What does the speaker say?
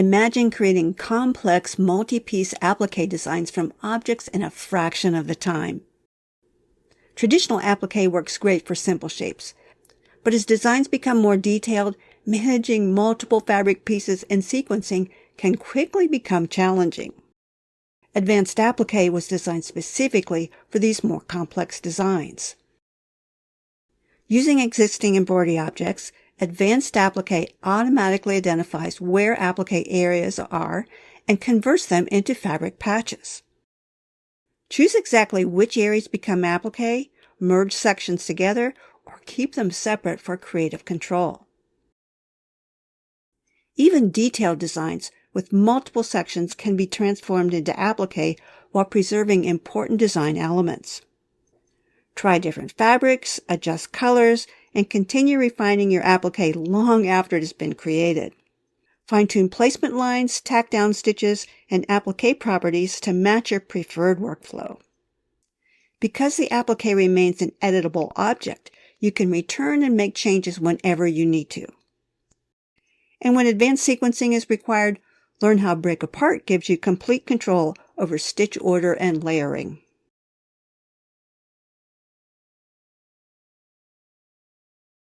Imagine creating complex multi-piece applique designs from objects in a fraction of the time. Traditional applique works great for simple shapes, but as designs become more detailed, managing multiple fabric pieces and sequencing can quickly become challenging. Advanced Appliqué was designed specifically for these more complex designs. Using existing embroidery objects, Advanced Appliqué automatically identifies where applique areas are and converts them into fabric patches. Choose exactly which areas become applique, merge sections together, or keep them separate for creative control. Even detailed designs with multiple sections can be transformed into applique while preserving important design elements. Try different fabrics, adjust colors, and continue refining your applique long after it has been created. Fine-tune placement lines, tack down stitches, and applique properties to match your preferred workflow. Because the applique remains an editable object, you can return and make changes whenever you need to. And when advanced sequencing is required, learn how Break Apart gives you complete control over stitch order and layering.